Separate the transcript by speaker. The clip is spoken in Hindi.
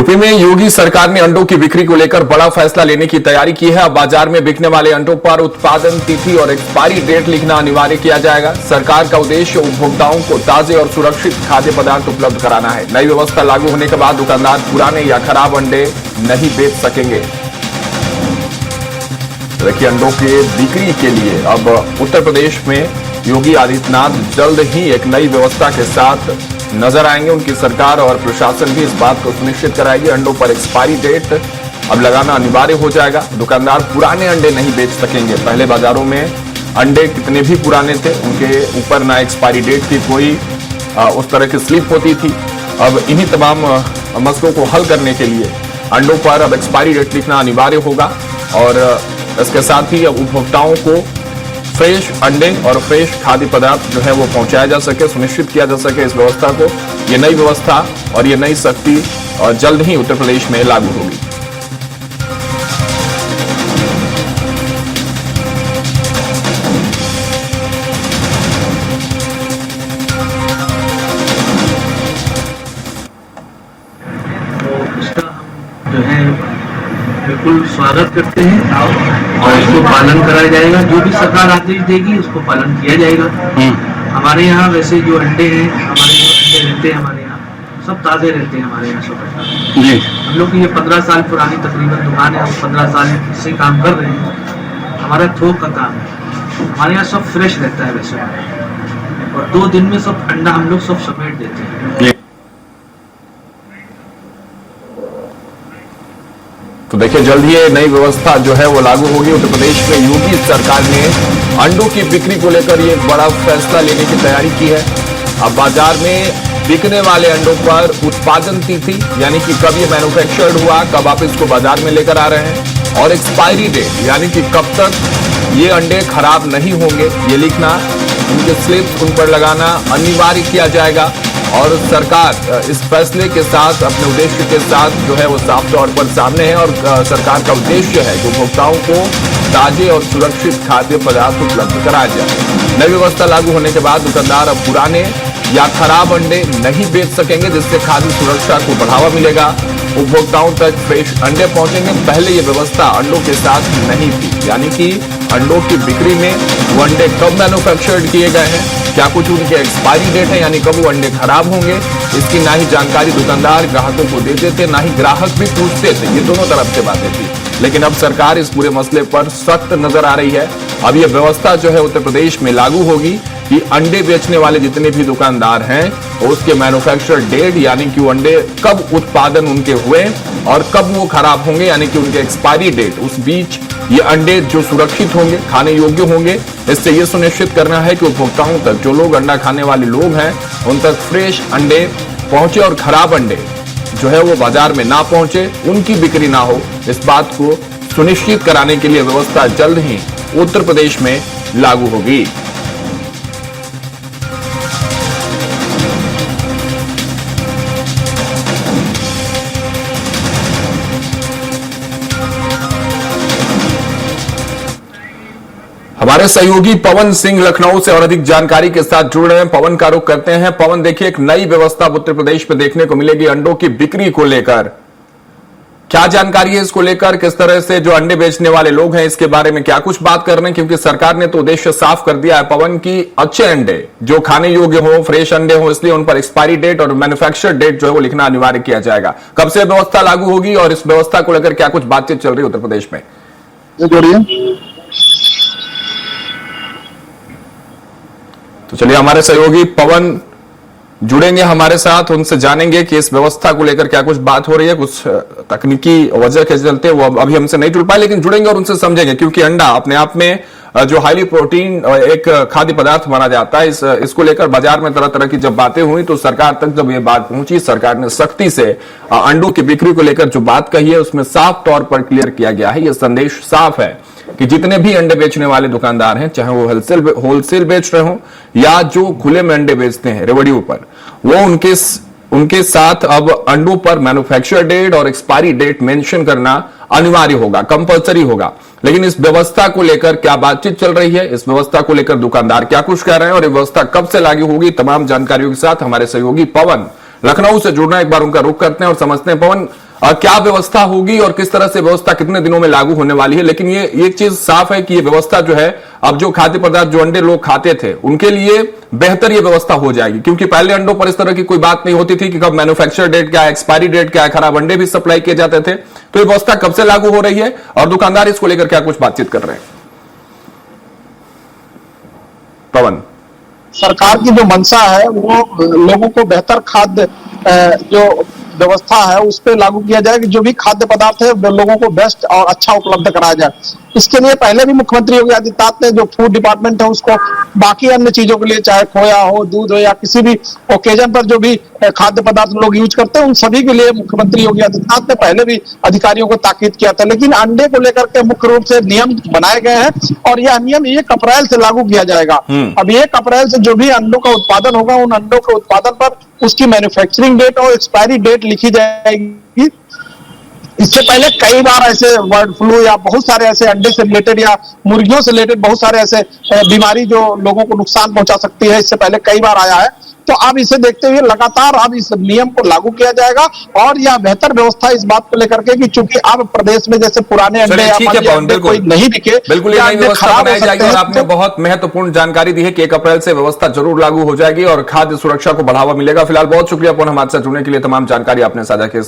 Speaker 1: यूपी में योगी सरकार ने अंडों की बिक्री को लेकर बड़ा फैसला लेने की तैयारी की है। अब बाजार में बिकने वाले अंडों पर उत्पादन तिथि और एक्सपायरी डेट लिखना अनिवार्य किया जाएगा। सरकार का उद्देश्य उपभोक्ताओं को ताजे और सुरक्षित खाद्य पदार्थ उपलब्ध कराना है। नई व्यवस्था लागू होने के बाद दुकानदार पुराने या खराब अंडे नहीं बेच सकेंगे। देखिए, अंडों के बिक्री के लिए अब उत्तर प्रदेश में योगी आदित्यनाथ जल्द ही एक नई व्यवस्था के साथ नजर आएंगे। उनकी सरकार और प्रशासन भी इस बात को सुनिश्चित कराएगी। अंडों पर एक्सपायरी डेट अब लगाना अनिवार्य हो जाएगा। दुकानदार पुराने अंडे नहीं बेच सकेंगे। पहले बाजारों में अंडे कितने भी पुराने थे, उनके ऊपर ना एक्सपायरी डेट की कोई उस तरह की स्लिप होती थी। अब इन्हीं तमाम मसलों को हल करने के लिए अंडों पर अब एक्सपायरी डेट लिखना अनिवार्य होगा और इसके साथ ही अब उपभोक्ताओं को फ्रेश अंडे और फ्रेश खाद्य पदार्थ जो है वो पहुंचाया जा सके, सुनिश्चित किया जा सके इस व्यवस्था को। ये नई व्यवस्था और ये नई सख्ती जल्द ही उत्तर प्रदेश में लागू होगी।
Speaker 2: जो है बिल्कुल स्वागत करते हैं और इसको पालन कराया जाएगा। जो भी सरकार आदेश देगी उसको पालन किया जाएगा। हमारे यहाँ वैसे जो अंडे हैं, हमारे जो अंडे रहते हैं हमारे यहाँ सब ताज़े रहते हैं। हमारे यहाँ सब जी, हम लोग की ये 15 साल पुरानी तकरीबन दुकान है और 15 साल से काम कर रहे हैं। हमारा थोक का काम है। हमारे यहाँ सब फ्रेश रहता है वैसे, और 2 दिन में सब अंडा हम लोग सब समेट देते हैं।
Speaker 1: तो देखिए, जल्द ही नई व्यवस्था जो है वो लागू होगी। उत्तर प्रदेश में योगी सरकार ने अंडों की बिक्री को लेकर ये बड़ा फैसला लेने की तैयारी की है। अब बाजार में बिकने वाले अंडों पर उत्पादन तिथि यानी कि कब ये मैन्युफैक्चर्ड हुआ, कब आप इसको बाजार में लेकर आ रहे हैं, और एक्सपायरी डेट यानी कि कब तक ये अंडे खराब नहीं होंगे, ये लिखना, उनके स्लिप उन पर लगाना अनिवार्य किया जाएगा। और सरकार इस फैसले के साथ अपने उद्देश्य के साथ जो है वो साफ तौर पर सामने है और सरकार का उद्देश्य है कि उपभोक्ताओं को ताजे और सुरक्षित खाद्य पदार्थ उपलब्ध कराया जाए। नई व्यवस्था लागू होने के बाद दुकानदार अब पुराने या खराब अंडे नहीं बेच सकेंगे, जिससे खाद्य सुरक्षा को बढ़ावा मिलेगा। उपभोक्ताओं तक फ्रेश अंडे पहुंचेंगे। पहले ये व्यवस्था अंडों के साथ नहीं थी, यानी कि अंडों की बिक्री में वो अंडे कब मैन्युफैक्चर्ड किए गए हैं, क्या कुछ उनके एक्सपायरी डेट है, यानी कब वो अंडे खराब होंगे, इसकी ना ही जानकारी दुकानदार ग्राहकों को देते थे, ना ही ग्राहक भी पूछते थे। ये दोनों तरफ से बातें थी। लेकिन अब सरकार इस पूरे मसले पर सख्त नजर आ रही है। अब यह व्यवस्था जो है उत्तर प्रदेश में लागू होगी कि अंडे बेचने वाले जितने भी दुकानदार हैं उसके मैन्युफैक्चर डेट यानी कि वो अंडे कब उत्पादन उनके हुए और कब वो खराब होंगे, यानी कि उनके एक्सपायरी डेट, उस बीच ये अंडे जो सुरक्षित होंगे, खाने योग्य होंगे। इससे ये सुनिश्चित करना है कि उपभोक्ताओं तक, जो लोग अंडा खाने वाले लोग हैं, उन तक फ्रेश अंडे पहुंचे और खराब अंडे जो है वो बाजार में ना पहुंचे, उनकी बिक्री ना हो। इस बात को सुनिश्चित कराने के लिए व्यवस्था जल्द ही उत्तर प्रदेश में लागू होगी। हमारे सहयोगी पवन सिंह लखनऊ से और अधिक जानकारी के साथ जुड़ रहे हैं। पवन का रुख करते हैं। पवन, देखिए, एक नई व्यवस्था उत्तर प्रदेश में देखने को मिलेगी अंडों की बिक्री को लेकर। क्या जानकारी है इसको लेकर? किस तरह से जो अंडे बेचने वाले लोग हैं इसके बारे में क्या कुछ बात कर रहे हैं? क्योंकि सरकार ने तो उद्देश्य साफ कर दिया है पवन की अच्छे अंडे जो खाने योग्य हो, फ्रेश अंडे हो, इसलिए उन पर एक्सपायरी डेट और मैन्युफैक्चर डेट जो है वो लिखना अनिवार्य किया जाएगा। कब से व्यवस्था लागू होगी और इस व्यवस्था को लेकर क्या कुछ बातचीत चल रही है उत्तर प्रदेश में? तो चलिए, हमारे सहयोगी पवन जुड़ेंगे हमारे साथ, उनसे जानेंगे कि इस व्यवस्था को लेकर क्या कुछ बात हो रही है। कुछ तकनीकी वजह के चलते वो अभी हमसे नहीं जुड़ पाए, लेकिन जुड़ेंगे और उनसे समझेंगे, क्योंकि अंडा अपने आप में जो हाईली प्रोटीन एक खाद्य पदार्थ माना जाता है, इसको लेकर बाजार में तरह तरह की जब बातें हुई तो सरकार तक जब ये बात पहुंची, सरकार ने सख्ती से अंडों की बिक्री को लेकर जो बात कही है उसमें साफ तौर पर क्लियर किया गया है। यह संदेश साफ है कि जितने भी अंडे बेचने वाले दुकानदार हैं, चाहे वो होलसेल बेच रहे हो या जो खुले में अंडे बेचते हैं रेवड़ियों पर, वो उनके साथ अब अंडों पर मैन्युफैक्चर डेट और एक्सपायरी डेट मेंशन करना अनिवार्य होगा, कंपलसरी होगा। लेकिन इस व्यवस्था को लेकर क्या बातचीत चल रही है, इस व्यवस्था को लेकर दुकानदार क्या कुछ कह रहे हैं और ये व्यवस्था कब से लागू होगी, तमाम जानकारियों के साथ हमारे सहयोगी पवन लखनऊ से जुड़ना, एक बार उनका रुख करते हैं और समझते हैं। पवन, क्या व्यवस्था होगी और किस तरह से व्यवस्था कितने दिनों में लागू होने वाली है? लेकिन ये एक चीज साफ है कि ये व्यवस्था जो है, अब जो खाद्य पदार्थ, जो अंडे लोग खाते थे, उनके लिए बेहतर ये व्यवस्था हो जाएगी, क्योंकि पहले अंडों पर इस तरह की कोई बात नहीं होती थी कि कब मैन्युफैक्चर डेट क्या है, एक्सपायरी डेट क्या है, खराब अंडे भी सप्लाई किए जाते थे। तो ये व्यवस्था कब से लागू हो रही है और दुकानदार इसको लेकर क्या कुछ बातचीत कर रहे हैं? पवन,
Speaker 3: सरकार की जो मंशा है वो लोगों को बेहतर खाद्य जो व्यवस्था है उस पर लागू किया जाए कि जो भी खाद्य पदार्थ है वो लोगों को बेस्ट और अच्छा उपलब्ध कराया जाए। इसके लिए पहले भी मुख्यमंत्री योगी आदित्यनाथ ने जो फूड डिपार्टमेंट है उसको बाकी अन्य चीजों के लिए, चाहे खोया हो, दूध हो या किसी भी ओकेजन पर जो भी खाद्य पदार्थ लोग यूज करते हैं, उन सभी के लिए मुख्यमंत्री योगी आदित्यनाथ ने पहले भी अधिकारियों को ताकीद किया था। लेकिन अंडे को लेकर के मुख्य रूप से नियम बनाए गए हैं और यह नियम 1 अप्रैल से लागू किया जाएगा। अब 1 अप्रैल से जो भी अंडों का उत्पादन होगा, उन अंडों के उत्पादन पर उसकी मैन्युफैक्चरिंग डेट और एक्सपायरी डेट लिखी जाएगी। इससे पहले कई बार ऐसे बर्ड फ्लू या बहुत सारे ऐसे अंडे से रिलेटेड या मुर्गियों से रिलेटेड बहुत सारे ऐसे बीमारी जो लोगों को नुकसान पहुंचा सकती है, इससे पहले कई बार आया है। तो अब इसे देखते हुए लगातार अब इस नियम को लागू किया जाएगा और यह बेहतर व्यवस्था इस बात को लेकर के कि चूंकि अब प्रदेश में जैसे पुराने अंडे या अंडे कोई नहीं दिखे,
Speaker 1: बिल्कुल ये नई व्यवस्था बनाई जाएगी। और आपने बहुत महत्वपूर्ण जानकारी दी है कि 1 अप्रैल से व्यवस्था जरूर लागू हो जाएगी और खाद्य सुरक्षा को बढ़ावा मिलेगा। फिलहाल बहुत शुक्रिया पवन, हमारे साथ जुड़ने के लिए, तमाम जानकारी आपने साझा की।